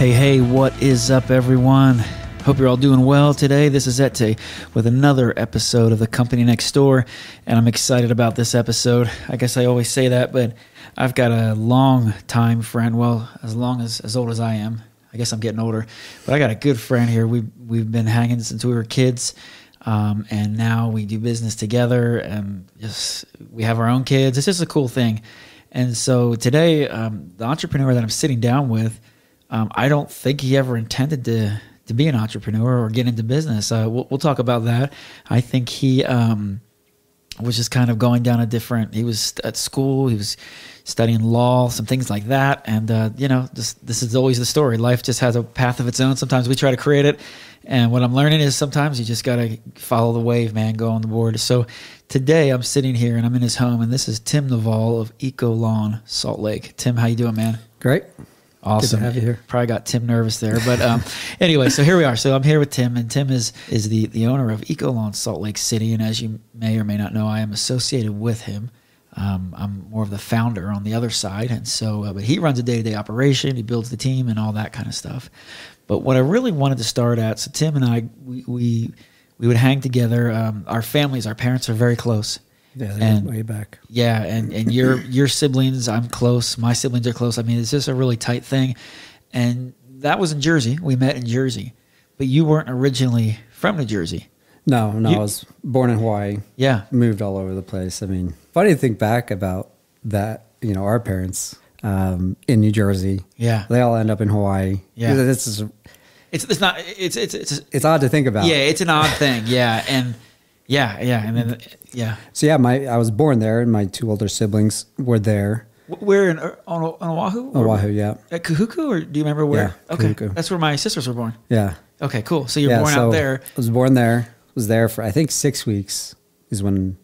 Hey, what is up, everyone? Hope you're all doing well today. This is Ette with another episode of The Company Next Door, and I'm excited about this episode. I guess I always say that, but I've got a long-time friend, well, as old as I am. I guess I'm getting older, but I got a good friend here. We've been hanging since we were kids, and now we do business together, and we have our own kids. It's just a cool thing. And so today, the entrepreneur that I'm sitting down with, I don't think he ever intended to be an entrepreneur or get into business. We'll talk about that. I think he was just kind of going down he was at school, he was studying law, some things like that. And, this is always the story. Life just has a path of its own. Sometimes we try to create it. And what I'm learning is sometimes you just got to follow the wave, man, go on the board. So today I'm sitting here and I'm in his home, and this is Tim Naval of Eco Lawn, Salt Lake. Tim, how you doing, man? Great. Awesome. Good to have you here. Probably got Tim nervous there. But anyway, so here we are. So I'm here with Tim, and Tim is the owner of Eco Lawn Salt Lake City. And as you may or may not know, I am associated with him. I'm more of the founder on the other side. And so, but he runs a day-to-day operation. He builds the team and all that kind of stuff. But what I really wanted to start at, so Tim and I, we would hang together. Our parents are very close. Yeah, they're way back. Yeah, and your siblings, I'm close. My siblings are close. I mean, it's just a really tight thing. And that was in Jersey. We met in Jersey. But you weren't originally from New Jersey. No, I was born in Hawaii. Yeah. Moved all over the place. I mean, funny to think back about that, our parents in New Jersey. Yeah. They all end up in Hawaii. Yeah. It's odd to think about. Yeah, it's an odd thing. Yeah. And and then So I was born there, and my two older siblings were there. Where on Oahu? Oahu, yeah. At Kahuku, or do you remember where? Yeah, okay, Kahuku. That's where my sisters were born. Yeah. Okay, cool. So you're born out there. I was born there. Was there for I think 6 weeks is when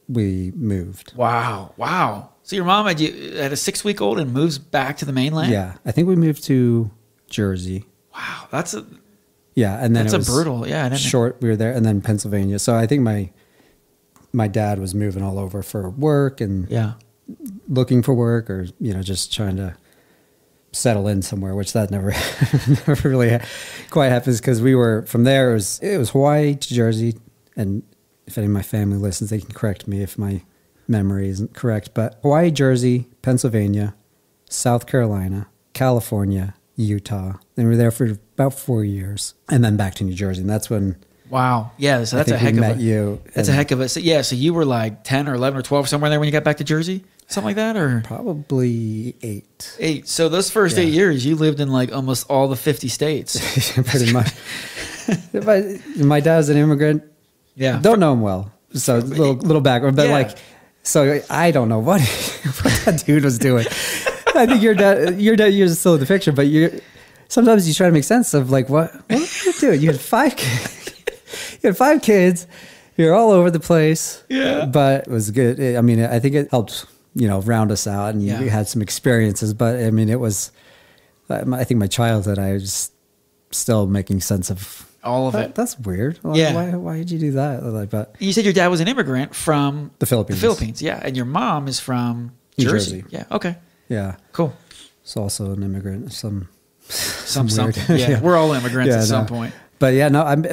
we moved. Wow. So your mom had a 6-week-old and moves back to the mainland? Yeah, I think we moved to Jersey. Wow, and then that's brutal. Yeah, we were there, and then Pennsylvania. So I think my dad was moving all over for work and looking for work, or just trying to settle in somewhere, which that never really quite happens, because we were from there. It was Hawaii to Jersey, and if any of my family listens, they can correct me if my memory isn't correct. But Hawaii, Jersey, Pennsylvania, South Carolina, California, Utah. Then we were there for about 4 years, and then back to New Jersey. And that's when wow. Yeah, so that's a heck of met you. That's a heck of a. So so you were like 10 or 11 or 12 somewhere there when you got back to Jersey, something like that, or probably 8. 8. So those first 8 years, you lived in like almost all the 50 states. Pretty much. My dad's an immigrant. Yeah, don't know him well, so little background, but so I don't know what that dude was doing. I think your dad, you're still in the picture, but sometimes you try to make sense of like, what were you doing? You had 5 kids. You had 5 kids. You're all over the place. Yeah. But it was good. I think it helped, round us out, and you had some experiences, but I think my childhood, I was still making sense of all of it. That's weird. Why did you do that? But you said your dad was an immigrant from the Philippines. Yeah. And your mom is from New Jersey. Jersey. Yeah. Okay. Yeah. Cool. It's also an immigrant. Some something. Yeah. We're all immigrants at some point. But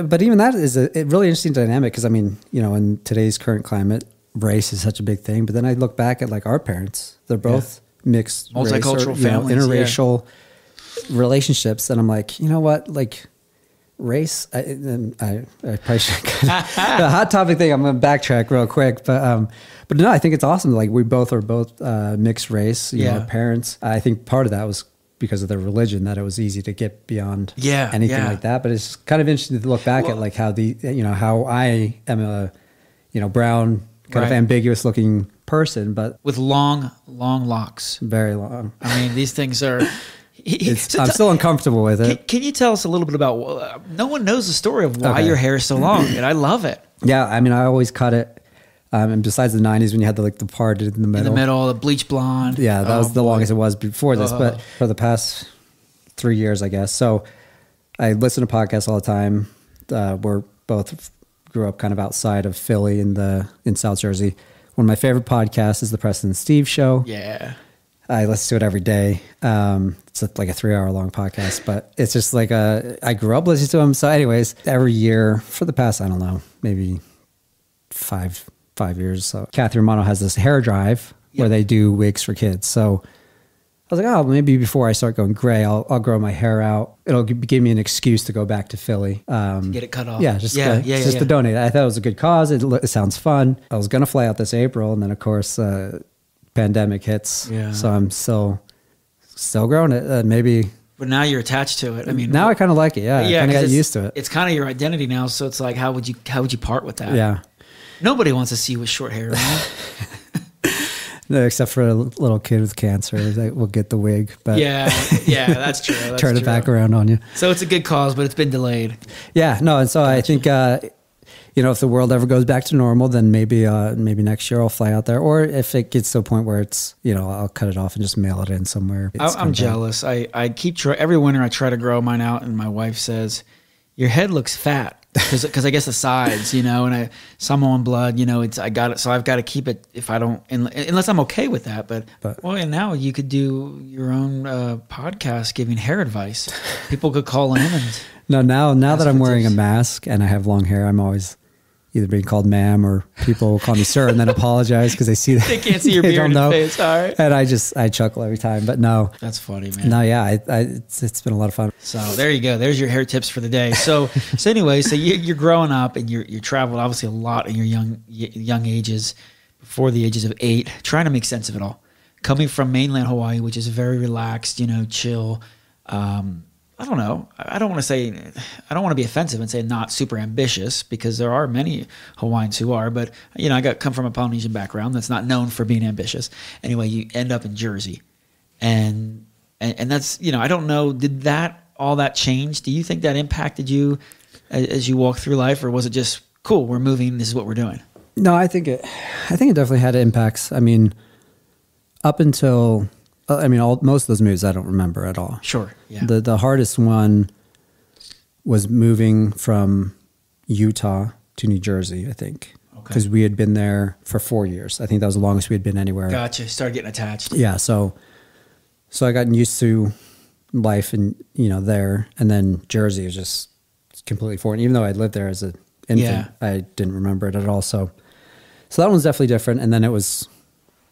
but even that is a really interesting dynamic, because in today's current climate, race is such a big thing. But then I look back at like our parents; they're both mixed, multicultural race, families, interracial relationships, and I'm like, you know what, like race. I probably should. The hot topic thing. I'm going to backtrack real quick, but no, I think it's awesome. Like we both are mixed race. Our parents. I think part of that was because of their religion, that it was easy to get beyond anything like that. But it's kind of interesting to look back at like how how I am a brown, kind of ambiguous looking person, but with long locks, very long. I mean, these things are. I'm still uncomfortable with it. Can you tell us a little bit about? No one knows the story of why your hair is so long, and I love it. Yeah, I always cut it. And besides the 90s, when you had the part in the middle, the bleach blonde. Yeah, that was the longest it was before this. But for the past 3 years, I guess. So I listen to podcasts all the time. We're both grew up kind of outside of Philly in South Jersey. One of my favorite podcasts is the Preston and Steve Show. Yeah. I listen to it every day. It's like a 3-hour long podcast, but it's just like I grew up listening to him. So anyways, every year for the past, I don't know, maybe five years. So Catherine Mono has this hair drive where they do wigs for kids. So I was like, oh, maybe before I start going gray, I'll grow my hair out. It'll give me an excuse to go back to Philly. To get it cut off. Yeah, just to donate. I thought it was a good cause. It sounds fun. I was going to fly out this April, and then, of course, pandemic hits. Yeah. So I'm still growing it. Maybe. But now you're attached to it. I mean, now I kind of like it. Yeah, I kind of got used to it. It's kind of your identity now. So it's like, how would you part with that? Yeah. Nobody wants to see you with short hair, right? No, except for a little kid with cancer that will get the wig. But yeah, that's true. That's turn it back around on you. So it's a good cause, but it's been delayed. Yeah, no, and so I think if the world ever goes back to normal, then maybe next year I'll fly out there, or if it gets to a point where it's I'll cut it off and just mail it in somewhere. I'm jealous. I keep every winter I try to grow mine out, and my wife says, "Your head looks fat." Because I guess the sides, and some on blood, I got it. So I've got to keep it if I don't, unless I'm okay with that. But and now you could do your own podcast giving hair advice. People could call in and. No, now that I'm wearing a mask and I have long hair, I'm always either being called ma'am or people will call me sir and then apologize because they see that they can't see your beard and face. All right, and I chuckle every time. But no, that's funny, man. No, yeah, it's been a lot of fun. So there you go. There's your hair tips for the day. So anyway, so you're growing up and you're traveling obviously a lot in your young ages, before the ages of 8, trying to make sense of it all. Coming from mainland Hawaii, which is very relaxed, chill. I don't know. I don't want to be offensive and say not super ambitious, because there are many Hawaiians who are, but I come from a Polynesian background that's not known for being ambitious. Anyway, you end up in Jersey, and that's, I don't know, did all that change? Do you think that impacted you as you walk through life, or was it just cool, we're moving, this is what we're doing? No, I think it definitely had impacts. I mean, up until most of those moves I don't remember at all. Sure. Yeah. The hardest one was moving from Utah to New Jersey, I think. Because we had been there for 4 years. I think that was the longest we had been anywhere. Gotcha. Started getting attached. Yeah. So I got used to life and, there. And then Jersey was just completely foreign. Even though I'd lived there as an infant, I didn't remember it at all. So that one's definitely different. And then it was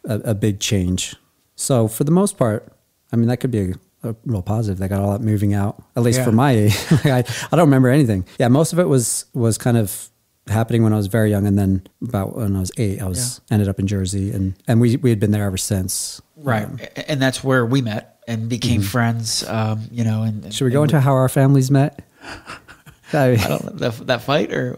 a big change. So for the most part, that could be a real positive. They got all that moving out, at least for my age. I don't remember anything. Yeah, most of it was kind of happening when I was very young, and then about when I was 8, I ended up in Jersey, and we had been there ever since. Right, and that's where we met and became friends. And should we go into how our families met? I don't know, that fight or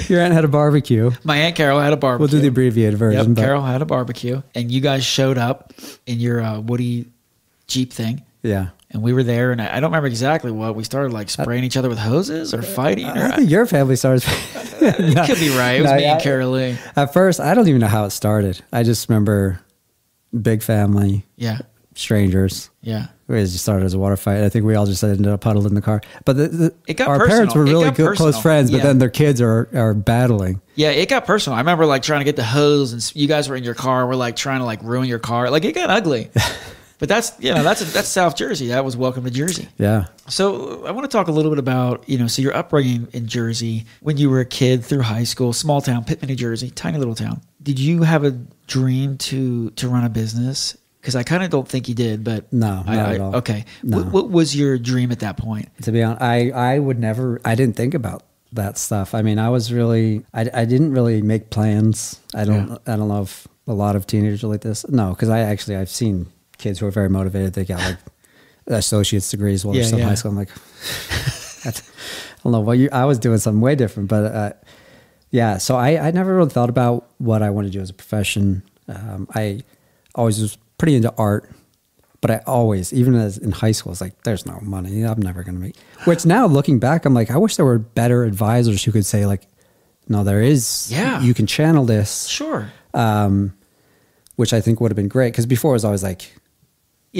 Your aunt had a barbecue. My Aunt Carol had a barbecue. We'll do the abbreviated version. Yep, Carol had a barbecue. And you guys showed up in your Woody Jeep thing. Yeah. And we were there, and I don't remember exactly what. We started spraying each other with hoses or fighting. I think your family started. You could be right. It was me and Carol Lee. At first, I don't even know how it started. I just remember big family. Yeah. Strangers. Yeah. We just started as a water fight. I think we all just ended up huddled in the car. But our parents were really good, close friends, but then their kids are battling. Yeah, it got personal. I remember trying to get the hose, and you guys were in your car. We're trying to ruin your car. It got ugly. But that's South Jersey. That was welcome to Jersey. Yeah. So I want to talk a little bit about, so your upbringing in Jersey when you were a kid through high school, small town, Pittman, New Jersey, tiny little town. Did you have a dream to run a business? Because I kind of don't think you did, but no, not at all. Okay. No. What was your dream at that point? To be honest, I would never, I didn't think about that stuff. I was really, I didn't really make plans. I don't know if a lot of teenagers are like this. No, because I've seen kids who are very motivated. They got associate's degrees while they're still in high school. I'm like, I don't know. I was doing something way different, but so I never really thought about what I wanted to do as a profession. I always was pretty into art, but I always, even as in high school, I was like, there's no money. I'm never going to make. Which now looking back, I'm like, I wish there were better advisors who could say no, there is. Yeah. You can channel this. Sure. Which I think would have been great. Because before it was always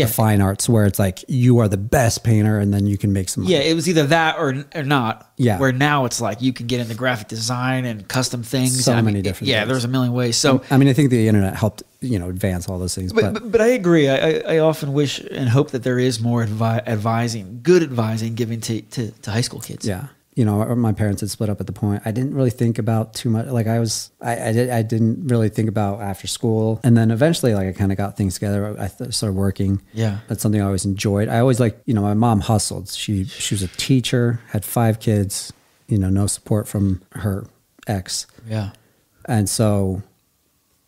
the fine arts where it's like you are the best painter and then you can make some money. Yeah, it was either that or not. Yeah. Where now it's like you can get into graphic design and custom things. So many different things. There's a million ways. So I mean, I think the internet helped, advance all those things. But I agree. I often wish and hope that there is more good advising given to high school kids. Yeah. My parents had split up at the point. I didn't really think about too much. Like I didn't really think about after school. And then eventually, like I kind of got things together. I started working. Yeah. That's something I always enjoyed. I always my mom hustled. She was a teacher, had 5 kids, no support from her ex. Yeah. And so,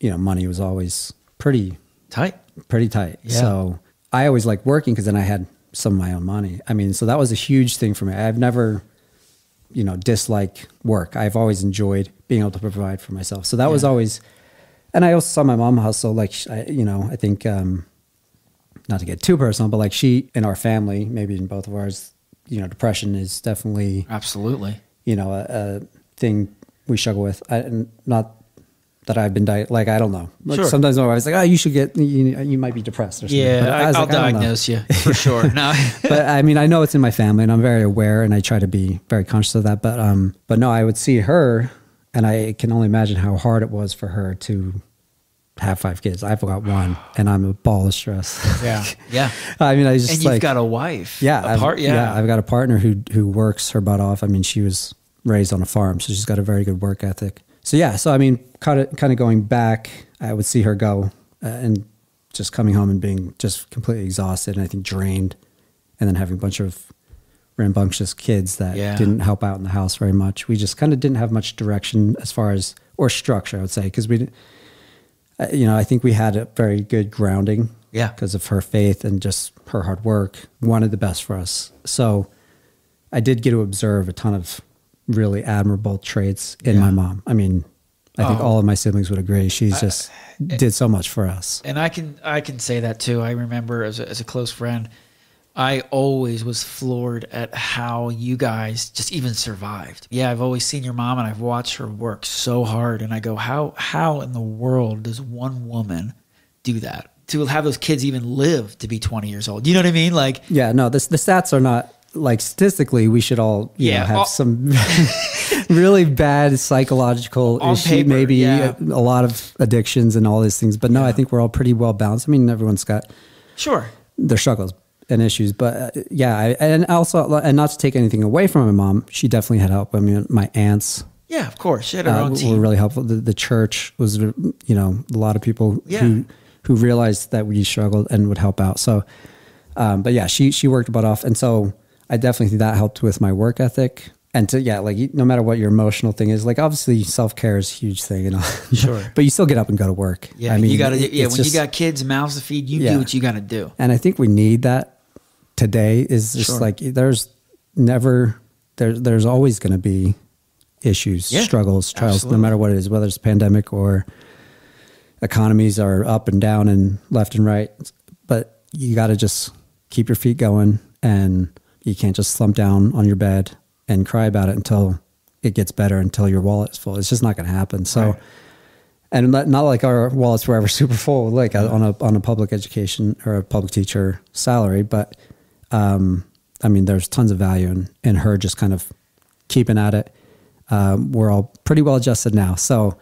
money was always pretty tight. Yeah. So I always liked working because then I had some of my own money. I mean, so that was a huge thing for me. I've never dislike work. I've always enjoyed being able to provide for myself. So that was always, and I also saw my mom hustle. Like, I think, not to get too personal, but like she, in our family, maybe in both of ours, depression is definitely absolutely, a thing we struggle with. Not that I've been I don't know. Like sure. Sometimes my wife's like, oh, you should get, you might be depressed or something. Yeah, I'll diagnose you for sure. No. But I mean, I know it's in my family and I'm very aware and I try to be very conscious of that. But no, I would see her and I can only imagine how hard it was for her to have 5 kids. I've got 1 and I'm a ball of stress. Yeah. Yeah. I mean, and you've got a wife. Yeah. I've got a partner who works her butt off. I mean, she was raised on a farm, so she's got a very good work ethic. So yeah, I mean, kind of going back, I would see her go and just coming home and being just completely exhausted and I think drained, and then having a bunch of rambunctious kids that didn't help out in the house very much. We just kind of didn't have much direction or structure, I would say, because we, I think we had a very good grounding because of her faith and just her hard work, wanted the best for us. So I did get to observe a ton of really admirable traits in my mom. I mean, I think all of my siblings would agree. She's just did so much for us. And I can say that too. I remember as a close friend, I always was floored at how you guys just even survived. Yeah, I've always seen your mom and I've watched her work so hard, and I go, how in the world does one woman do that? To have those kids even live to be 20 years old. You know what I mean? Like, yeah, no, the stats are not, like, statistically, we should all have some really bad psychological issue, maybe a lot of addictions and all these things. But no, I think we're all pretty well balanced. I mean, everyone's got their struggles and issues, but and not to take anything away from my mom, she definitely had help. I mean, my aunts, of course, she had her own team. Were really helpful. The church was, a lot of people who realized that we struggled and would help out. So, but yeah, she worked her butt off, and so I definitely think that helped with my work ethic. And no matter what your emotional thing is, like obviously self-care is a huge thing, and sure, but you still get up and go to work. Yeah, I mean, you got to. Yeah, when you got kids, mouths to feed, you do what you got to do. And I think we need that today. Is just like there's always going to be issues, struggles, trials, absolutely, no matter what it is, whether it's a pandemic or economies are up and down and left and right. But you got to just keep your feet going, and you can't just slump down on your bed and cry about it until it gets better, until your wallet is full. It's just not going to happen. So, and not like our wallets were ever super full, like on a public education or a public teacher salary. But, I mean, there's tons of value in her just kind of keeping at it. We're all pretty well adjusted now. So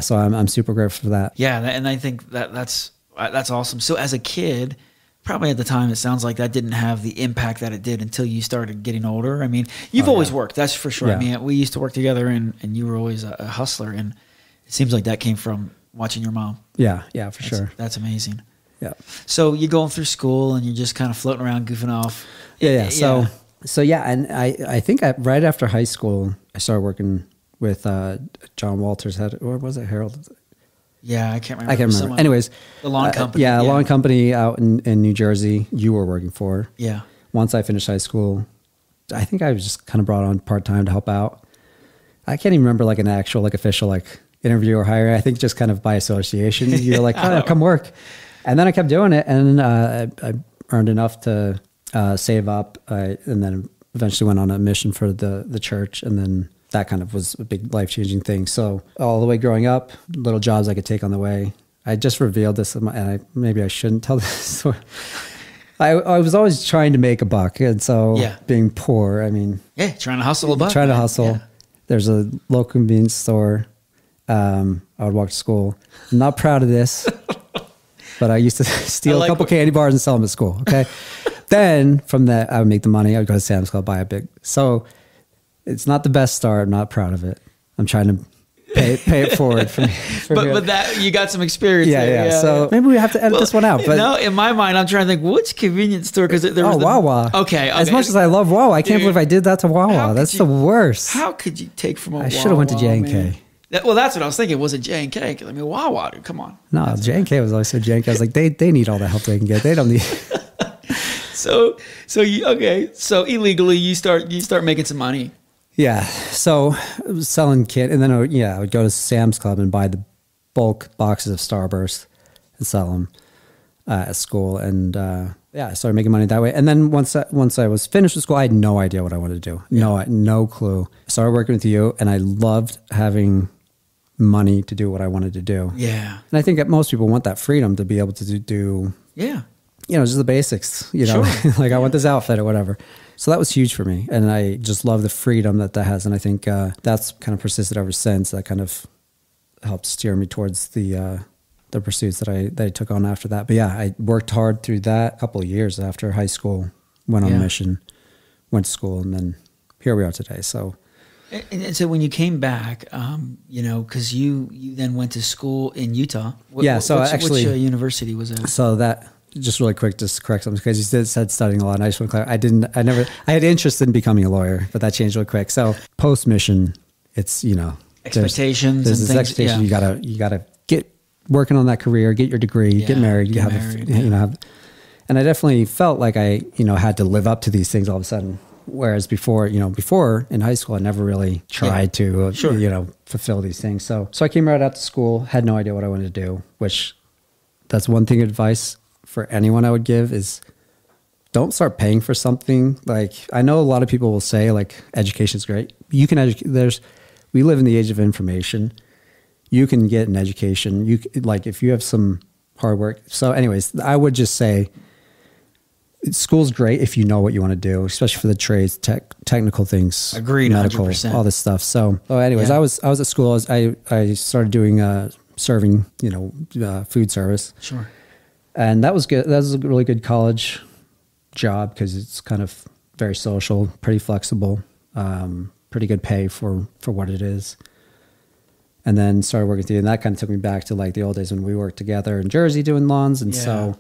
so I'm super grateful for that. Yeah. And I think that's awesome. So as a kid, probably at the time, it sounds like that didn't have the impact that it did until you started getting older. I mean, you've always worked, that's for sure. Yeah. I mean, we used to work together, and you were always a hustler, and it seems like that came from watching your mom. Yeah, for sure. That's amazing. Yeah. So you're going through school, and you're just kind of floating around, goofing off. Yeah. So and I think right after high school, I started working with John Walters. Or was it Harold? Yeah, I can't remember. Anyways, the lawn company. A lawn company out in New Jersey you were working for. Yeah. Once I finished high school, I think I was just kind of brought on part-time to help out. I can't even remember like an actual official interview or hire. I think just kind of by association. You're like, come work. And then I kept doing it, and I earned enough to save up, and then eventually went on a mission for the church, and then that kind of was a big life-changing thing. So all the way growing up, little jobs I could take on the way. I just revealed this, and maybe I shouldn't tell this story. I was always trying to make a buck, and so being poor, I mean, trying to hustle a buck. Trying to hustle. Yeah. There's a local convenience store. I would walk to school. I'm not proud of this, but I used to steal a couple candy bars and sell them at school. Okay. Then from that, I would make the money. I would go to Sam's Club, buy a big. So it's not the best start. I'm not proud of it. I'm trying to pay it forward. But that you got some experience. Yeah. So maybe we have to edit this one out. But no, in my mind, I'm trying to think which convenience store, because there was Wawa. Okay. As much as I love Wawa, I can't believe I did that to Wawa. That's the worst. How could you take from a Wawa? I should have went to J&K. Well, that's what I was thinking. Was it J&K? I mean, Wawa, dude, come on. No, J&K was always so J&K. I was like, they need all the help they can get. They don't need. So illegally you start making some money. Yeah. So I was selling kit, and then I would go to Sam's Club and buy the bulk boxes of Starburst and sell them at school. And I started making money that way. And then once I was finished with school, I had no idea what I wanted to do. No clue. I started working with you, and I loved having money to do what I wanted to do. Yeah. And I think that most people want that freedom to be able to do just the basics, Sure. Like I want this outfit or whatever. So that was huge for me. And I just love the freedom that has. And I think that's kind of persisted ever since. That kind of helped steer me towards the pursuits that I took on after that. But yeah, I worked hard through that a couple of years after high school, went on a mission, went to school, and then here we are today. So. And so when you came back, because you then went to school in Utah. Which university was it? So that, just really quick, just to correct something, because you said studying a lot, and I just want to clarify, I had interest in becoming a lawyer, but that changed really quick. So post mission, it's, expectations. There's this expectation. You gotta get working on that career, get your degree, get married, and I definitely felt like I, had to live up to these things all of a sudden. Whereas before in high school, I never really tried to, fulfill these things. So I came right out to school, had no idea what I wanted to do, which that's one thing advice for anyone I would give is don't start paying for something. Like, I know a lot of people will say like education is great. You can we live in the age of information. You can get an education. If you have some hard work. So anyways, I would just say, school's great if you know what you want to do, especially for the trades, technical things. Agreed, medical, 100%. All this stuff. So, anyways, I was at school. I started doing serving, food service. Sure. And that was good. That was a really good college job because it's kind of very social, pretty flexible, pretty good pay for what it is. And then started working with you, and that kind of took me back to like the old days when we worked together in Jersey doing lawns, and so.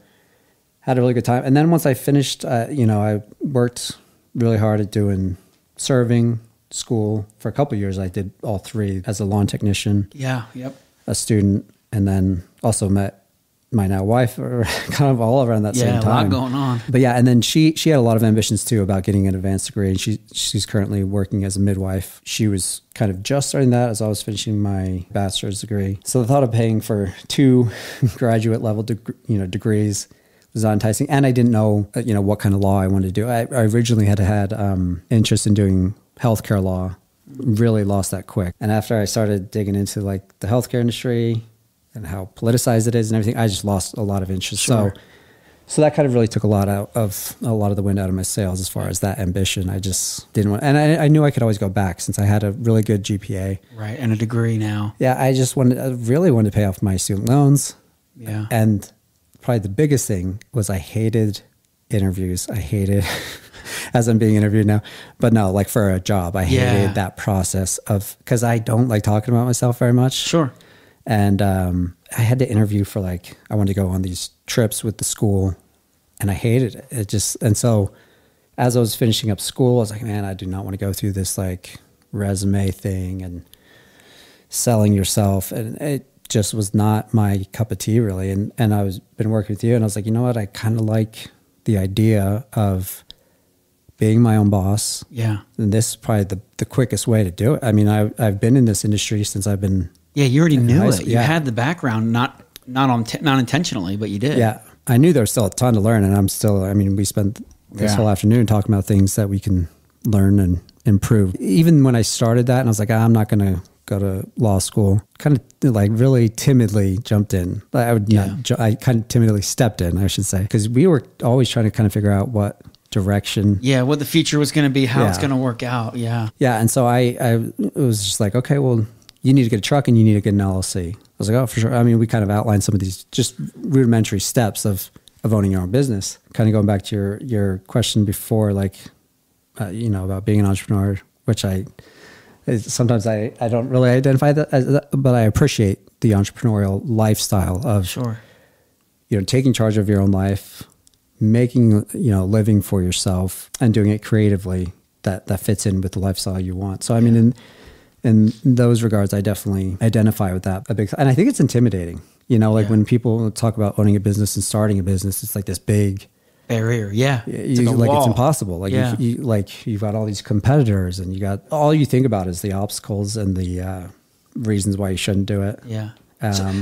Had a really good time. And then once I finished, I worked really hard at doing serving, school. For a couple of years, I did all three as a lawn technician. Yeah, yep. A student, and then also met my now wife, kind of all around that same time. Yeah, a lot going on. But yeah, and then she had a lot of ambitions too about getting an advanced degree, and she's currently working as a midwife. She was kind of just starting that as I was finishing my bachelor's degree. So the thought of paying for 2 graduate level degrees was not enticing, and I didn't know what kind of law I wanted to do. I originally had interest in doing healthcare law. Really lost that quick, and after I started digging into like the healthcare industry and how politicized it is and everything, I just lost a lot of interest. Sure. So that kind of really took a lot of the wind out of my sails as far as that ambition. I just didn't want, and I knew I could always go back since I had a really good GPA, right, and a degree now. Yeah, I really wanted to pay off my student loans. Yeah, and probably the biggest thing was I hated interviews. I hated, as I'm being interviewed now, but no, like for a job, I hated that process because I don't like talking about myself very much. Sure. And I had to interview for I wanted to go on these trips with the school, and I hated it. And so as I was finishing up school, I was like, man, I do not want to go through this like resume thing and selling yourself. And it just was not my cup of tea really. And I was been working with you, and I was like, you know what? I kind of like the idea of being my own boss. Yeah. And this is probably the quickest way to do it. I mean, I've been in this industry since I've been. Yeah. You already knew it. You had the background, not intentionally, but you did. Yeah. I knew there was still a ton to learn, and we spent this whole afternoon talking about things that we can learn and improve. Even when I started that and I was like, I'm not going to go to law school, kind of like really timidly jumped in. I I kind of timidly stepped in, I should say, because we were always trying to kind of figure out what direction. Yeah, what the future was going to be, how it's going to work out. Yeah. Yeah, and so I was just like, okay, well, you need to get a truck and you need to get an LLC. I was like, oh, for sure. I mean, we kind of outlined some of these just rudimentary steps of owning your own business. Kind of going back to your question before, like, about being an entrepreneur, which sometimes I don't really identify that as that, but I appreciate the entrepreneurial lifestyle of, taking charge of your own life, making, living for yourself and doing it creatively that fits in with the lifestyle you want. So, I mean, in those regards, I definitely identify with that and I think it's intimidating, when people talk about owning a business and starting a business, it's like this big barrier. Yeah. It's it's impossible. Like you've got all these competitors and all you think about is the obstacles and the reasons why you shouldn't do it. Yeah.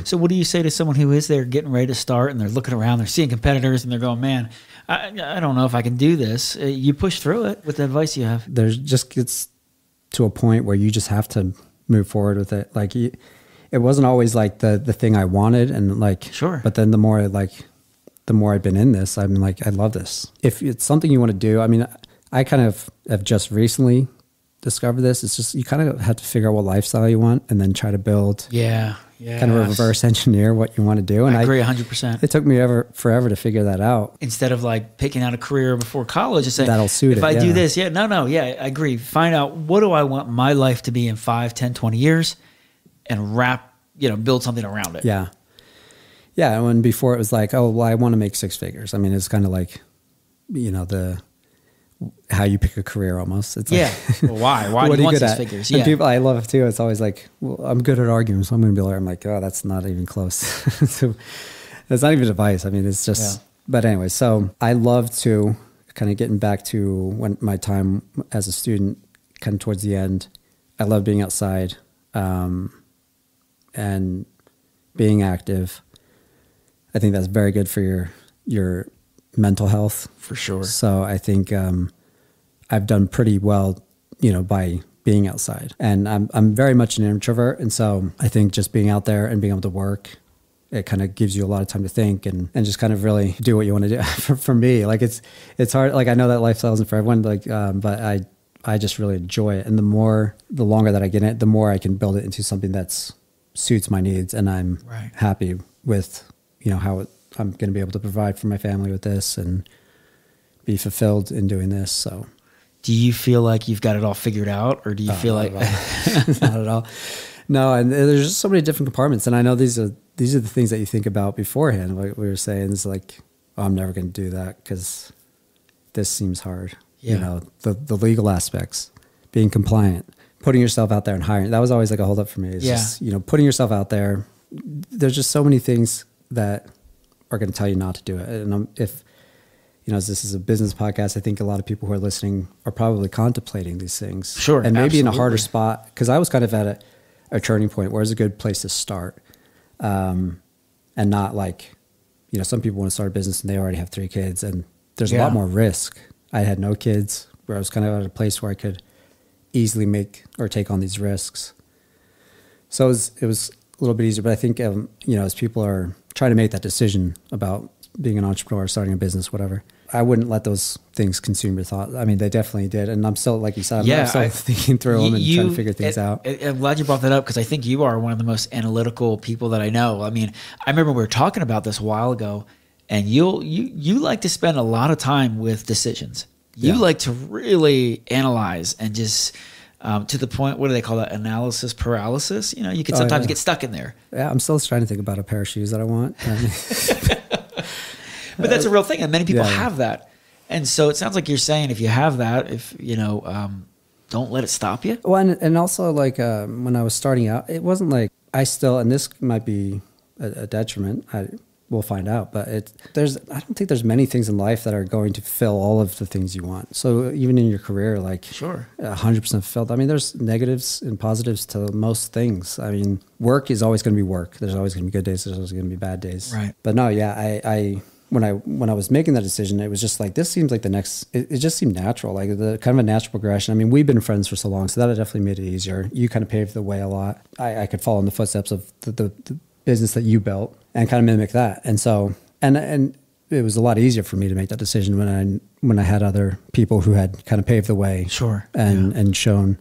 So what do you say to someone who is there getting ready to start and they're looking around, they're seeing competitors and they're going, man, I don't know if I can do this. You push through it with the advice you have. There's just gets to a point where you just have to move forward with it. Like it wasn't always like the thing I wanted. And but then the more I've been in this, I'm like, I love this. If it's something you want to do, I mean, I kind of have just recently discovered this. It's just, you kind of have to figure out what lifestyle you want and then try to build, kind of reverse engineer what you want to do. And I agree 100%. It took me forever to figure that out. Instead of like picking out a career before college and saying, that'll suit if I do this, I agree. Find out, what do I want my life to be in 5, 10, 20 years and build something around it. Yeah. Yeah, and when before it was like, oh, well, I want to make 6 figures. I mean, it's kind of like, how you pick a career almost. It's well, why? Why do you want 6 figures? And people, I love it too. It's always like, well, I'm good at arguing, so I'm going to be like, I'm like, oh, that's not even close. So it's not even advice. I mean, it's just, but anyway, so I love to kind of getting back to when my time as a student, kind of towards the end, I love being outside and being active. I think that's very good for your mental health. For sure. So I think I've done pretty well, by being outside. And I'm very much an introvert. And so I think just being out there and being able to work, it kind of gives you a lot of time to think and just kind of really do what you want to do. For me, like it's hard. Like I know that lifestyle isn't for everyone, but I just really enjoy it. And the longer that I get in it, the more I can build it into something that suits my needs. And I'm happy with how I'm going to be able to provide for my family with this and be fulfilled in doing this. So, do you feel like you've got it all figured out, or do you feel like not at all? No, and there's just so many different compartments, and I know these are the things that you think about beforehand. Like we were saying, it's like, oh, I'm never going to do that because this seems hard. Yeah. The legal aspects, being compliant, putting yourself out there and hiring. That was always like a holdup for me. It's just, putting yourself out there. There's just so many things that are going to tell you not to do it. And if, as this is a business podcast, I think a lot of people who are listening are probably contemplating these things. Sure. And maybe in a harder spot, because I was kind of at a turning point where it's a good place to start. And not like, some people want to start a business and they already have 3 kids and there's a lot more risk. I had no kids, where I was kind of at a place where I could easily make or take on these risks. So it was a little bit easier, but I think, as people are trying to make that decision about being an entrepreneur, starting a business, whatever, I wouldn't let those things consume your thought. I mean, they definitely did. And I'm still, like you said, I'm still thinking through them and trying to figure things out. I'm glad you brought that up because I think you are one of the most analytical people that I know. I mean, I remember we were talking about this a while ago, and you like to spend a lot of time with decisions. You like to really analyze and just to the point, what do they call that? Analysis paralysis. You can sometimes get stuck in there. Yeah, I'm still trying to think about a pair of shoes that I want. But that's a real thing, and many people have that. And so it sounds like you're saying, if you have that, don't let it stop you. Well, and also like when I was starting out, it wasn't like and this might be a detriment. We'll find out, but I don't think there's many things in life that are going to fill all of the things you want. So even in your career, like 100% fulfilled. I mean, there's negatives and positives to most things. I mean, work is always going to be work. There's always going to be good days. There's always going to be bad days. Right. But no, I when I was making that decision, it was just like, this seems like the next, it just seemed natural, like the kind of a natural progression. I mean, we've been friends for so long, so that definitely made it easier. You kind of paved the way a lot. I could follow in the footsteps of the business that you built and kind of mimic that. And so, and it was a lot easier for me to make that decision when I had other people who had kind of paved the way. Sure. And shown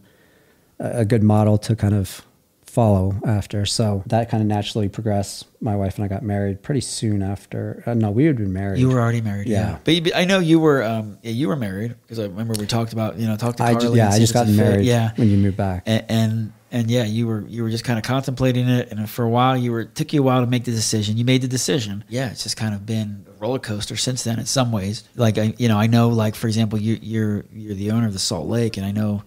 a good model to kind of follow after. So that kind of naturally progressed. My wife and I got married pretty soon after. No, we had been married. You were already married. Yeah. But I know you were, you were married because I remember we talked about, talked to Carly. I just got married when you moved back. And yeah, you were just kind of contemplating it. And for a while it took you a while to make the decision. You made the decision. Yeah. It's just kind of been a roller coaster since then in some ways. Like, I know, like, for example, you're the owner of the Salt Lake, and I know,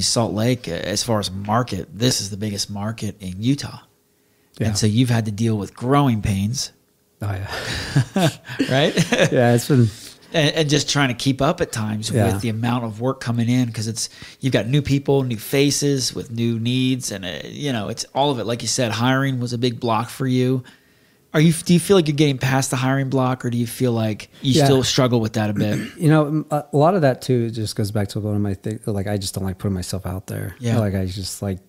Salt Lake, as far as market, this is the biggest market in Utah. Yeah. And so you've had to deal with growing pains. Oh, yeah. Right? Yeah, it's been... And just trying to keep up at times with the amount of work coming in, because you've got new people, new faces with new needs, and it's all of it. Like you said, hiring was a big block for you. Do you feel like you're getting past the hiring block, or do you feel like you still struggle with that a bit? A lot of that too just goes back to one of my things. Like, I just don't like putting myself out there. Yeah. Like, I just like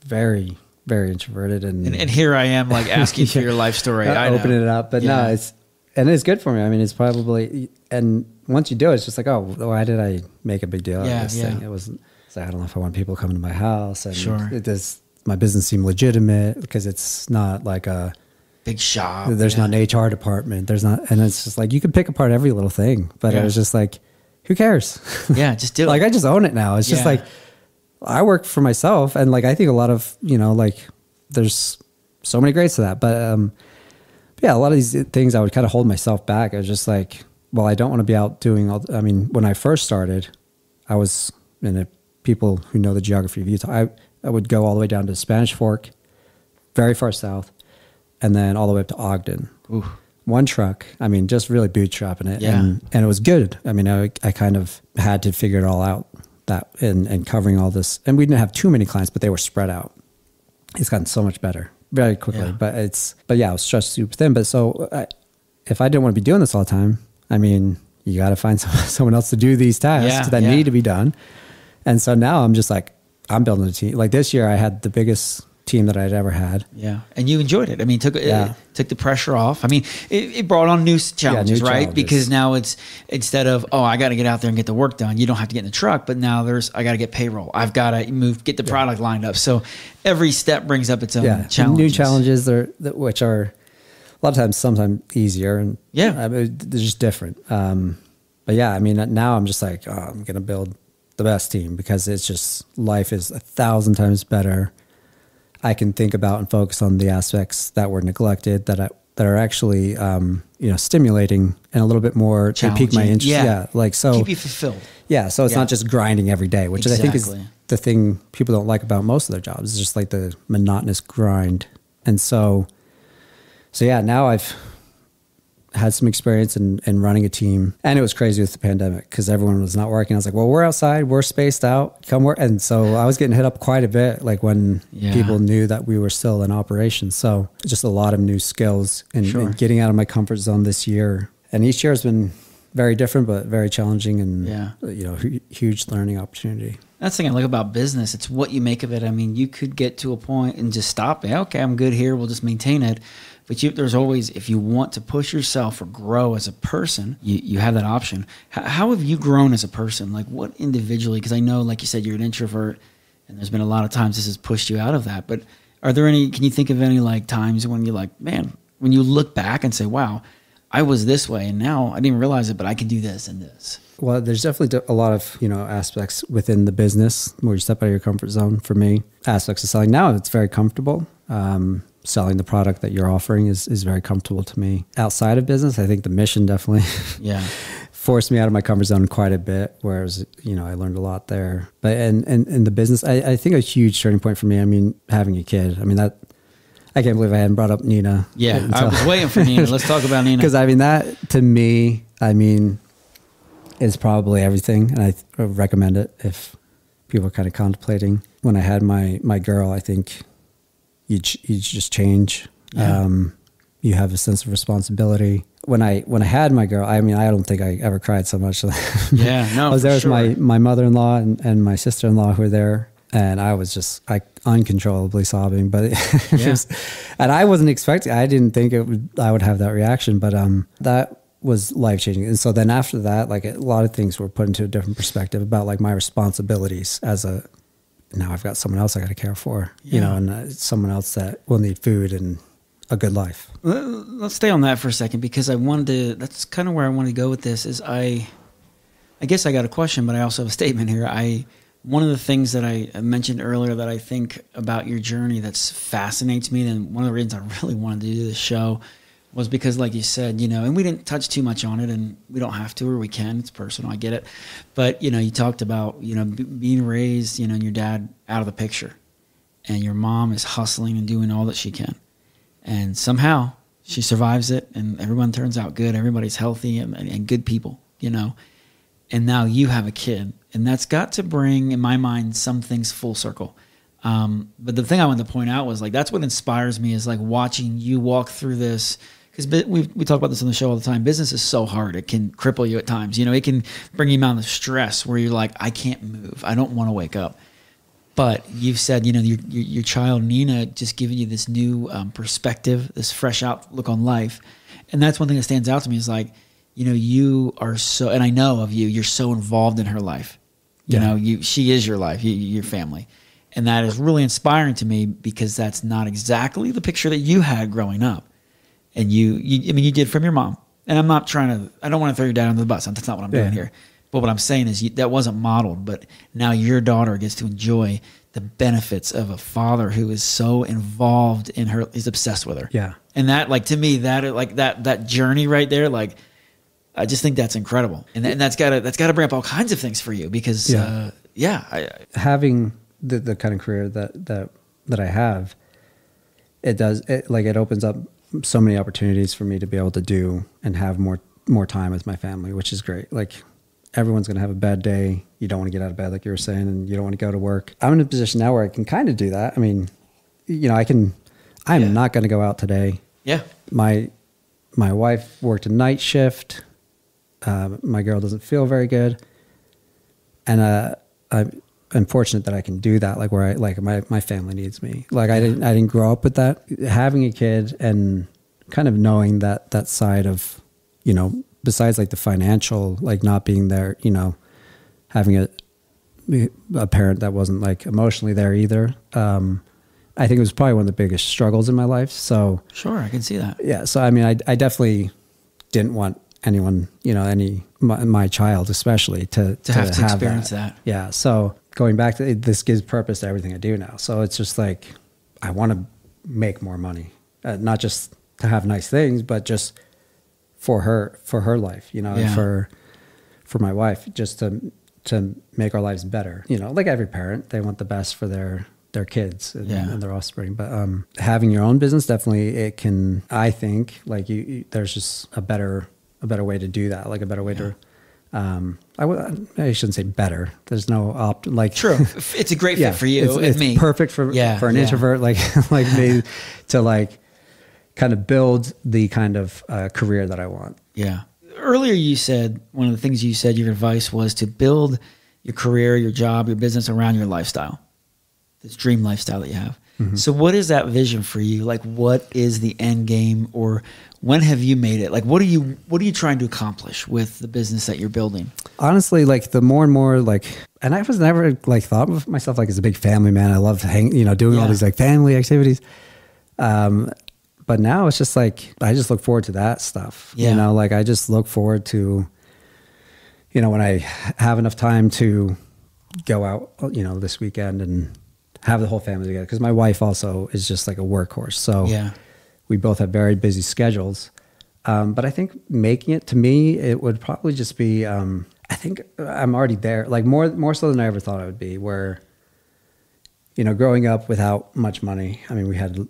very, very introverted, and here I am, like, asking for your life story. I opening it up, but no, it's good for me. It's probably, and once you do it, it's just like, oh, why did I make a big deal out of this thing? It wasn't. So I don't know if I want people coming to my house, and does my business seem legitimate, because it's not like a big shop. There's not an HR department. There's not, and it's just like, you can pick apart every little thing, but it was just like, who cares? Yeah, just do it. Like, I just own it now. It's just like, I work for myself, and like, I think a lot of, like, there's so many grades to that, but a lot of these things I would kind of hold myself back. I was just like, well, I don't want to be out doing all. When I first started, I was, and people who know the geography of Utah, I would go all the way down to Spanish Fork, very far south, and then all the way up to Ogden. Ooh. One truck, just really bootstrapping it. Yeah. And it was good. I kind of had to figure it all out, that and covering all this. And we didn't have too many clients, but they were spread out. It's gotten so much better very quickly. Yeah. But I was stretched super thin. But so if I didn't want to be doing this all the time, you got to find someone else to do these tasks that need to be done. And so now I'm just like, I'm building a team. Like, this year I had the biggest team that I'd ever had. Yeah. And you enjoyed it. Took the pressure off. It brought on new challenges, right? Challenges. Because now it's, instead of, I got to get out there and get the work done, you don't have to get in the truck, but now I got to get payroll. I've got to get the product lined up. So every step brings up its own challenges. New challenges which are a lot of times, sometimes easier, and they're just different. But now I'm just like, I'm going to build the best team, because it's just, life is 1,000 times better. I can think about and focus on the aspects that were neglected, that are actually, stimulating and a little bit more to pique my interest. Yeah. Keep you fulfilled. Yeah. So it's not just grinding every day, which I think is the thing people don't like about most of their jobs. It's just like the monotonous grind. And so now I've had some experience in running a team, and it was crazy with the pandemic because everyone was not working. I was like, well, we're outside, we're spaced out, come work. And so I was getting hit up quite a bit, like when people knew that we were still in operation. So just a lot of new skills and getting out of my comfort zone this year. And each year has been very different, but very challenging, and huge learning opportunity. That's the thing I like about business. It's what you make of it. You could get to a point and just stop it. Okay, I'm good here. We'll just maintain it. But there's always, if you want to push yourself or grow as a person, you have that option. How have you grown as a person? Like, what individually? Because I know, like you said, you're an introvert, and there's been a lot of times this has pushed you out of that. But can you think of any like times when you're like, man, when you look back and say, wow, I was this way, and now I didn't realize it, but I can do this and this? Well, there's definitely a lot of, aspects within the business where you step out of your comfort zone. For me, aspects of selling now, it's very comfortable. Selling the product that you're offering is very comfortable to me. Outside of business, I think the mission definitely forced me out of my comfort zone quite a bit, whereas, I learned a lot there. But in the business, I think a huge turning point for me, having a kid. That, I can't believe I hadn't brought up Nina. Yeah, I was waiting for Nina. Let's talk about Nina. Because that to me, is probably everything. And I recommend it if people are kind of contemplating. When I had my girl, I think you just change. you have a sense of responsibility. When I had my girl, I mean, I don't think I ever cried so much. Yeah, no, I was there with sure. my mother-in-law and my sister-in-law who were there. And I was just uncontrollably sobbing, but and I wasn't expecting, I didn't think I would have that reaction, but that was life-changing. And so then after that, like a lot of things were put into a different perspective about like my responsibilities now I've got someone else I got to care for, you know, and someone else that will need food and a good life. Let's stay on that for a second, because that's kind of where I wanted to go with this is I guess I got a question, but I also have a statement here. One of the things that I mentioned earlier that I think about your journey that fascinates me, and one of the reasons I really wanted to do this show was because, like you said, you know, and we didn't touch too much on it, and we don't have to, or we can. It's personal. I get it. But, you know, you talked about, you know, being raised, you know, and your dad out of the picture, and your mom is hustling and doing all that she can. And somehow she survives it, and everyone turns out good. Everybody's healthy and good people, you know. And now you have a kid, and that's got to bring, in my mind, some things full circle. But the thing I wanted to point out was, like, that's what inspires me is, like, watching you walk through this. Because we talk about this on the show all the time. Business is so hard. It can cripple you at times. You know, it can bring you amount of stress where you're like, I can't move. I don't want to wake up. But you've said, you know, your child, Nina, just giving you this new perspective, this fresh outlook on life. And that's one thing that stands out to me is, like, you know, you are so, and I know of you, you're so involved in her life. You know, she is your life, your family. And that is really inspiring to me, because that's not exactly the picture that you had growing up. And I mean, you did from your mom. And I don't want to throw your dad under the bus. That's not what I'm doing here. But what I'm saying is that wasn't modeled, but now your daughter gets to enjoy the benefits of a father who is so involved in her, is obsessed with her. Yeah. And that, like, to me, that journey right there, like, I just think that's incredible. And that's gotta bring up all kinds of things for you, because, having the kind of career that I have, it opens up so many opportunities for me to be able to do and have more time with my family, which is great. Like, everyone's going to have a bad day. You don't want to get out of bed, like you were saying, and you don't want to go to work. I'm in a position now where I can kind of do that. I mean, you know, I'm not going to go out today. Yeah. My wife worked a night shift. My girl doesn't feel very good. And, I'm fortunate that I can do that. Like, where my family needs me. Like, I didn't grow up with that. Having a kid and kind of knowing that side of, you know, besides like the financial, like not being there, you know, having a parent that wasn't like emotionally there either. I think it was probably one of the biggest struggles in my life. So sure, I can see that. Yeah. So, I mean, I definitely didn't want anyone, you know, my child especially to have to experience that. Yeah. So going back to this gives purpose to everything I do now. So it's just like, I want to make more money, not just to have nice things, but just for her life, you know, and for my wife, just to make our lives better. You know, like every parent, they want the best for their kids and their offspring. But having your own business, definitely it can, I think, like there's just a better way to do that, like a better way to, I shouldn't say better. There's no true. It's a great fit for you. It's me. Perfect for an introvert like me to like kind of build the kind of career that I want. Yeah. Earlier you said, one of the things you said, your advice was to build your career, your job, your business around your lifestyle, this dream lifestyle that you have. Mm-hmm. So what is that vision for you? Like, what is the end game, or when have you made it? Like, what are you trying to accomplish with the business that you're building? Honestly, like the more and more like, and I was never like thought of myself like as a big family man. I love doing all these like family activities. But now it's just like, I just look forward to that stuff. Yeah. You know, like I just look forward to, you know, when I have enough time to go out, you know, this weekend and have the whole family together. Cause my wife also is just like a workhorse. So we both have very busy schedules. But I think making it, to me, it would probably just be, I think I'm already there, like more so than I ever thought I would be, where, you know, growing up without much money, I mean, we had,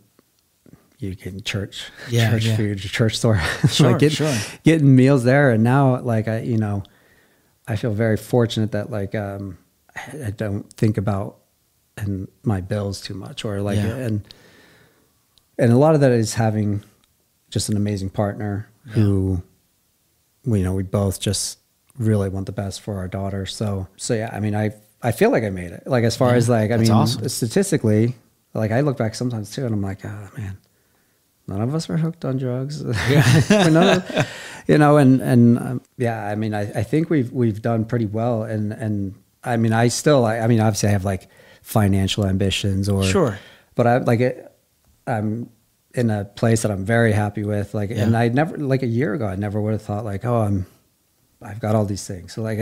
you getting church food, church store, like getting meals there. And now like, I feel very fortunate that like, I don't think about my bills too much, or like, and a lot of that is having just an amazing partner who, we both just really want the best for our daughter. So yeah, I mean, I feel like I made it. Like, as far as like, I mean, awesome. Statistically, like I look back sometimes too, and I'm like, oh man, none of us were hooked on drugs. Yeah. Yeah, I mean, I think we've done pretty well. And I mean, obviously I have like financial ambitions but I'm in a place that I'm very happy with. Like, and I never, like a year ago, I never would have thought like, oh, I've got all these things. So like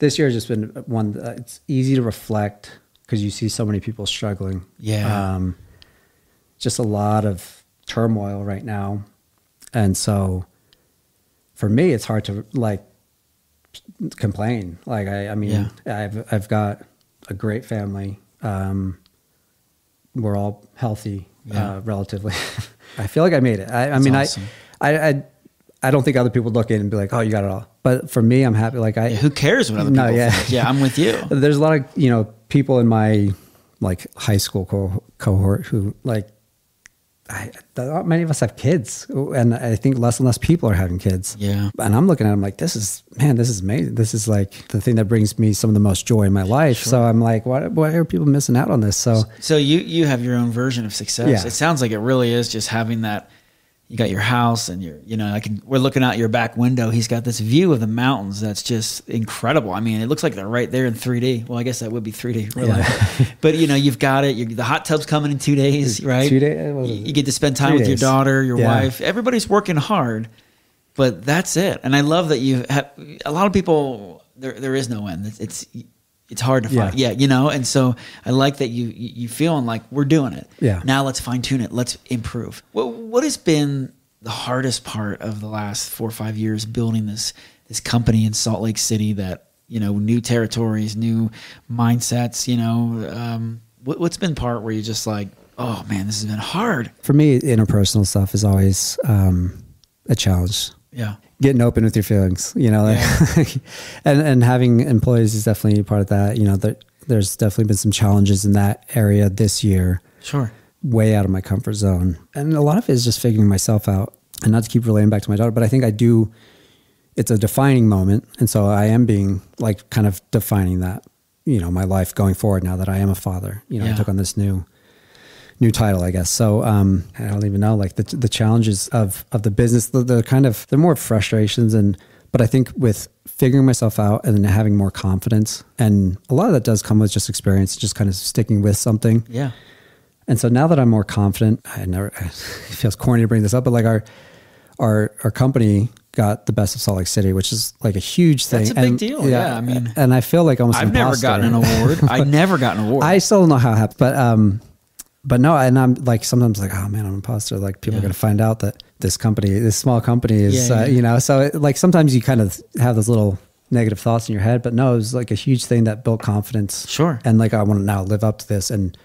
this year has just been one, it's easy to reflect because you see so many people struggling. Yeah. Just a lot of turmoil right now. And so for me, it's hard to like complain. Like, I mean, I've got a great family. We're all healthy, relatively. I feel like I made it. I mean, awesome. I don't think other people look in and be like, oh, you got it all. But for me, I'm happy. Like who cares what other people think? Yeah, I'm with you. There's a lot of, people in my like high school cohort who like, not many of us have kids, and I think less and less people are having kids. Yeah. And I'm looking at them like, this is amazing. This is like the thing that brings me some of the most joy in my life. Sure. So I'm like, why are people missing out on this? So you have your own version of success. Yeah. It sounds like it really is just having that. You got your house and we're looking out your back window. He's got this view of the mountains that's just incredible. I mean, it looks like they're right there in 3D. Well, I guess that would be 3D, really. Yeah. But you've got it. The hot tub's coming in 2 days, right? 2 days. You get to spend time with your daughter, your wife. Everybody's working hard, but that's it. And I love that you have a lot of people. There is no end. It's hard to find. Yeah, and so I like that you feeling like we're doing it. Yeah. Now let's fine tune it. Let's improve. What has been the hardest part of the last 4 or 5 years building this company in Salt Lake City that, new territories, new mindsets, what's been part where you're just like, oh man, this has been hard? For me, interpersonal stuff is always a challenge. Yeah. Getting open with your feelings, and having employees is definitely part of that. There's definitely been some challenges in that area this year. Sure. Way out of my comfort zone. And a lot of it is just figuring myself out, and not to keep relating back to my daughter, but I think it's a defining moment. And so I am being like kind of defining that, my life going forward now that I am a father. I took on this new title, I guess. So I don't even know, like the challenges of the business, the kind of, they're more frustrations, but I think with figuring myself out and then having more confidence, and a lot of that does come with just experience, just kind of sticking with something. Yeah. And so now that I'm more confident, it feels corny to bring this up, but like our company got the Best of Salt Lake City, which is like a huge thing. That's a big deal. Yeah. I mean, and I feel like almost I've never gotten an award. I never got an award. I still don't know how it happened, but no, and I'm like, sometimes like, oh man, I'm an imposter. Like people are going to find out that this small company is, so like sometimes you kind of have those little negative thoughts in your head, but no, it was like a huge thing that built confidence. Sure. And like, I want to now live up to this and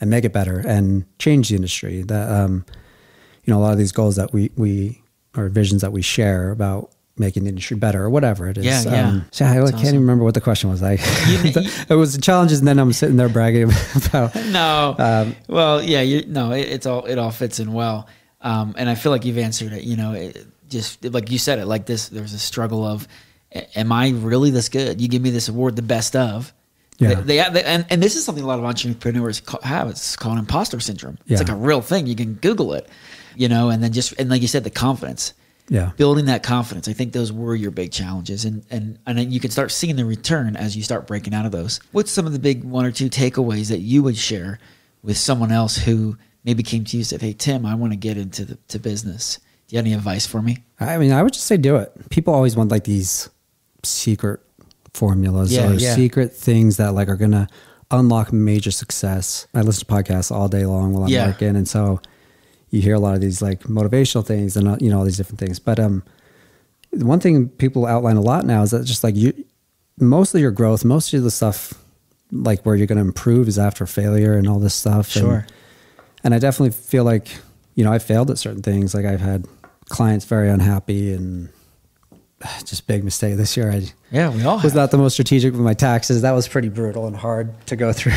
make it better and change the industry. That, a lot of these goals that we or visions that we share about making the industry better or whatever it is. So I can't even remember what the question was. It was the challenges, and then I'm sitting there bragging about. No, it all fits in well, and I feel like you've answered it. It just like you said it like this. There's a struggle of, am I really this good? You give me this award, the best of. Yeah. And this is something a lot of entrepreneurs have. It's called Imposter Syndrome. It's like a real thing. You can Google it, and then like you said, the confidence. Yeah. Building that confidence. I think those were your big challenges. And you can start seeing the return as you start breaking out of those. What's some of the big 1 or 2 takeaways that you would share with someone else who maybe came to you and said, hey, Tim, I want to get into business. Do you have any advice for me? I mean, I would just say do it. People always want like these secret formulas or secret things that like are going to unlock major success. I listen to podcasts all day long while I'm working. And so you hear a lot of these like motivational things and, all these different things. But one thing people outline a lot now is that just like most of your growth, most of the stuff like where you're going to improve is after failure and all this stuff. Sure. And I definitely feel like, I failed at certain things. Like I've had clients very unhappy and just big mistake this year. We all was not the most strategic with my taxes. That was pretty brutal and hard to go through.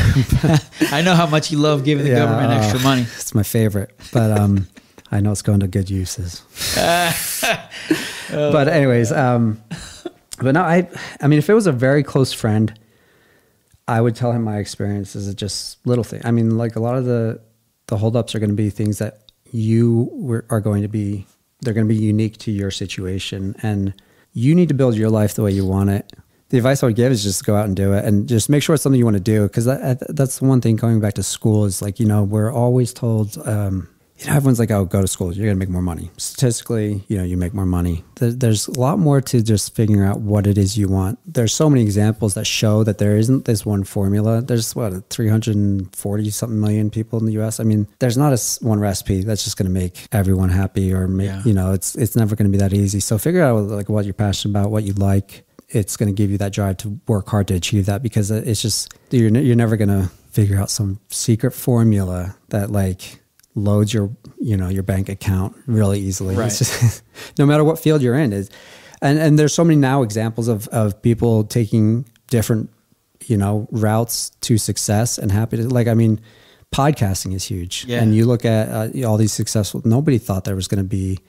I know how much you love giving the government extra money. It's my favorite. But I know it's going to good uses. But anyways, but no, I mean, if it was a very close friend, I would tell him my experiences is just little things. I mean, like a lot of the holdups are going to be things that are going to be, they're going to be unique to your situation, and you need to build your life the way you want it. The advice I would give is just go out and do it, and just make sure it's something you want to do. Because that's one thing going back to school is like, we're always told, everyone's like, oh, go to school, you're going to make more money. Statistically, you make more money. There's a lot more to just figuring out what it is you want. There's so many examples that show that there isn't this one formula. There's 340 something million people in the US. I mean, there's not one recipe that's just going to make everyone happy or make, it's never going to be that easy. So figure out like what you're passionate about, what you like. It's going to give you that drive to work hard to achieve that, because it's just, you're never going to figure out some secret formula that like loads your bank account really easily. Right. It's just, no matter what field you're in, and there's so many now examples of people taking different, routes to success and happiness. Like, I mean, podcasting is huge. Yeah. And you look at all these successful, nobody thought there was going to be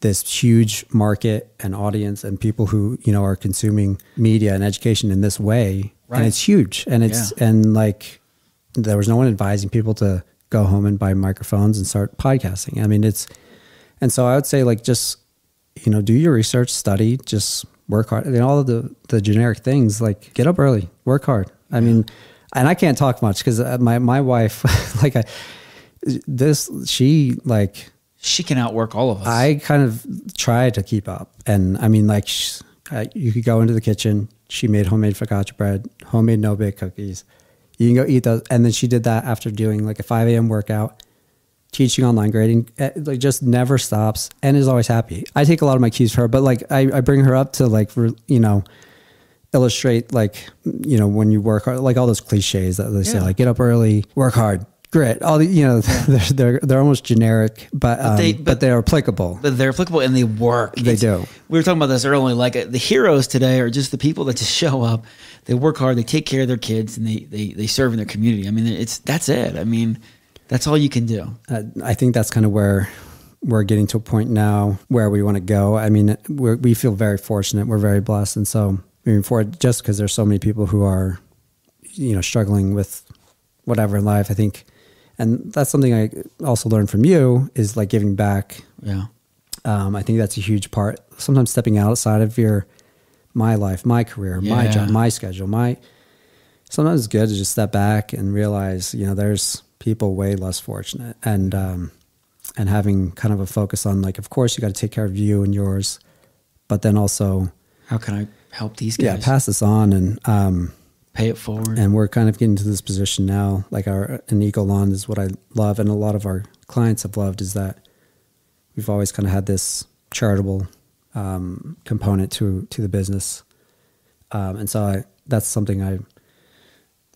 this huge market and audience and people who, are consuming media and education in this way. Right. And it's huge. And and like, there was no one advising people to go home and buy microphones and start podcasting. I mean, and so I would say like, just, do your research, study, just work hard. And all of the generic things, like get up early, work hard. I mean, and I can't talk much because my wife, she can outwork all of us. I kind of try to keep up. And I mean, like you could go into the kitchen. She made homemade focaccia bread, homemade no-bake cookies. You can go eat those. And then she did that after doing like a 5 a.m. workout, teaching online grading, like just never stops and is always happy. I take a lot of my cues from her, but like I bring her up to like, illustrate like, when you work hard, like all those cliches that they say, like get up early, work hard, grit, all the, they're almost generic, but they're applicable. But they're applicable and they work. They do. We were talking about this earlier. Like the heroes today are just the people that just show up. They work hard. They take care of their kids, and they serve in their community. I mean, that's it. I mean, that's all you can do. I think that's kind of where we're getting to a point now where we want to go. I mean, we feel very fortunate. We're very blessed, and so moving forward, just because there's so many people who are, struggling with whatever in life, I think. And that's something I also learned from you is like giving back. Yeah. I think that's a huge part. Sometimes stepping outside of my life, my career, my job, my schedule, sometimes it's good to just step back and realize, there's people way less fortunate, and having kind of a focus on like, of course you got to take care of you and yours, but then also how can I help these guys? Yeah. Pass this on and, pay it forward. And we're kind of getting to this position now, like an Eco Lawn is what I love. And a lot of our clients have loved is that we've always kind of had this charitable component to the business. And so that's something I,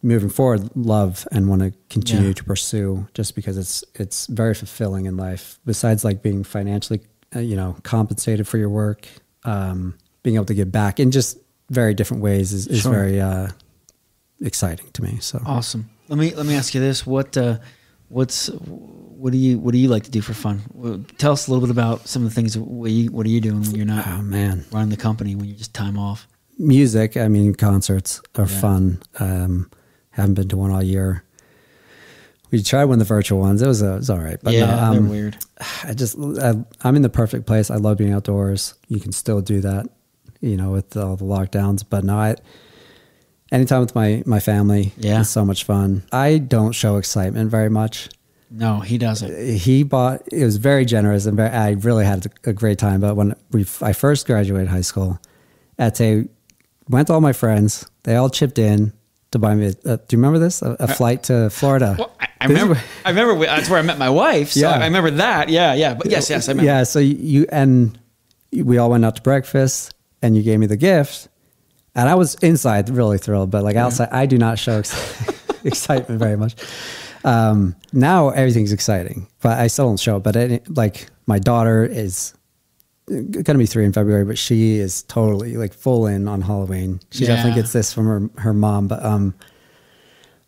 moving forward, love and want to continue to pursue, just because it's very fulfilling in life. Besides like being financially, compensated for your work, being able to give back in just very different ways is very exciting to me. So awesome. Let me ask you this: what do you like to do for fun? Tell us a little bit about some of the things. What are you doing when you're not running the company, when you're just time off? Music. I mean, concerts are fun. Haven't been to one all year. We tried one of the virtual ones. It was all right, but they're weird. I'm in the perfect place. I love being outdoors. You can still do that, with all the lockdowns. But no, anytime with my family, it's so much fun. I don't show excitement very much. No, he doesn't. It was very generous, and I really had a great time. But when I first graduated high school, went to all my friends. They all chipped in to buy me. Do you remember this? A flight to Florida. Well, I remember. That's where I met my wife. So I remember that. Yeah. But yes, I remember. Yeah. So we all went out to breakfast, and you gave me the gift. And I was inside really thrilled, but like outside, I do not show excitement very much. Now everything's exciting, but I still don't show it. But like my daughter is going to be 3 in February, but she is totally like full in on Halloween. She definitely gets this from her mom.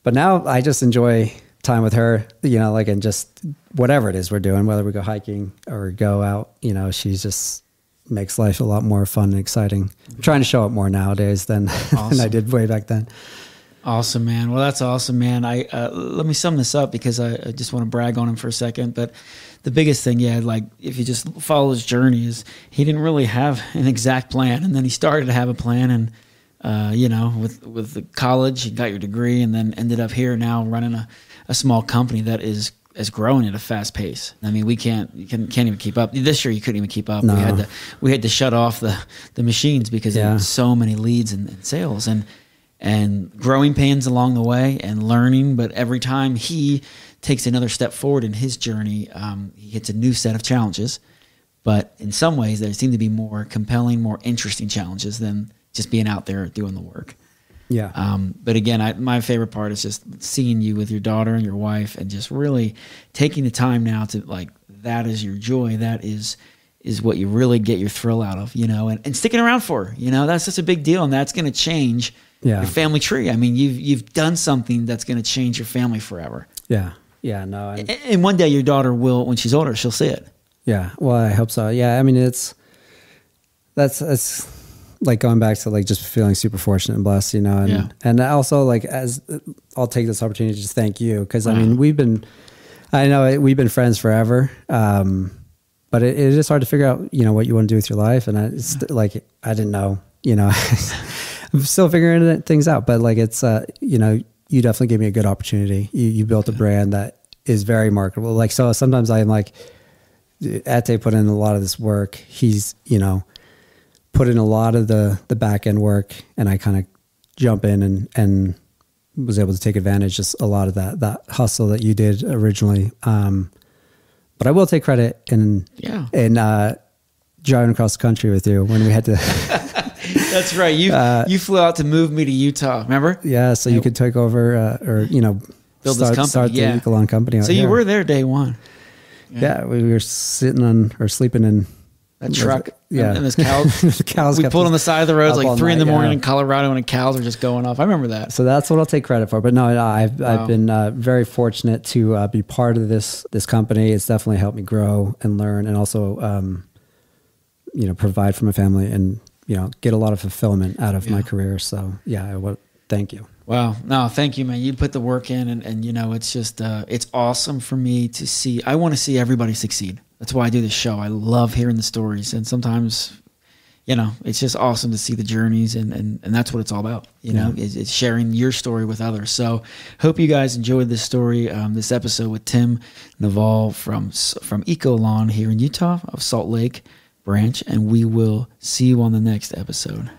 But now I just enjoy time with her, you know, like, and just whatever it is we're doing, whether we go hiking or go out, you know, she just makes life a lot more fun and exciting. I'm trying to show up more nowadays than I did way back then. Awesome, man. Well, that's awesome, man. Let me sum this up because I just want to brag on him for a second. But the biggest thing, like if you just follow his journey, is he didn't really have an exact plan, and then he started to have a plan, and you know, with the college, you got your degree, and then ended up here now running a small company that is growing at a fast pace. I mean, you can't even keep up. This year, you couldn't even keep up. No. We had to shut off the machines because there were so many leads and sales and growing pains along the way and learning. But every time he takes another step forward in his journey, he hits a new set of challenges. But in some ways, there seem to be more compelling, more interesting challenges than just being out there doing the work. Yeah. But again, my favorite part is just seeing you with your daughter and your wife, and just really taking the time now to, like, that is your joy. That is what you really get your thrill out of, you know, and sticking around for, you know, that's such a big deal, and that's going to change your family tree. I mean, you've done something that's going to change your family forever. Yeah. Yeah. No. And one day your daughter will, when she's older, she'll see it. Yeah. Well, I hope so. Yeah. I mean, that's like going back to, like, just feeling super fortunate and blessed, you know, and also, like, as I'll take this opportunity to just thank you. Cause I mean, I know we've been friends forever. But it is hard to figure out, you know, what you want to do with your life. And it's like, I didn't know, you know, I'm still figuring things out, but, like, it's, you know, you definitely gave me a good opportunity. You built a brand that is very marketable. Like, so sometimes I'm like, Ate put in a lot of this work. He's, you know, put in a lot of the back end work, and I kind of jump in and was able to take advantage just a lot of that hustle that you did originally. But I will take credit in driving across the country with you when we had to. That's right. You flew out to move me to Utah. Remember? Yeah. So you could take over, or, you know, build this company. Start the Ecolon company. So you were there day one. Yeah. We were sitting on or sleeping in that truck. Yeah. And those cows. The cows. We pulled on the side of the road like 3 a.m. in Colorado, and the cows were just going off. I remember that. So that's what I'll take credit for. But no, I've been very fortunate to be part of this company. It's definitely helped me grow and learn, and also, you know, provide for my family, and, you know, get a lot of fulfillment out of my career. So thank you. Wow. No, thank you, man. You put the work in, and you know, it's just, it's awesome for me to see. I want to see everybody succeed. That's why I do this show. I love hearing the stories, and sometimes, you know, it's just awesome to see the journeys, and that's what it's all about. You know, it's sharing your story with others. So hope you guys enjoyed this story, this episode with Tim Naval from Ecolon here in Utah of Salt Lake branch, and we will see you on the next episode.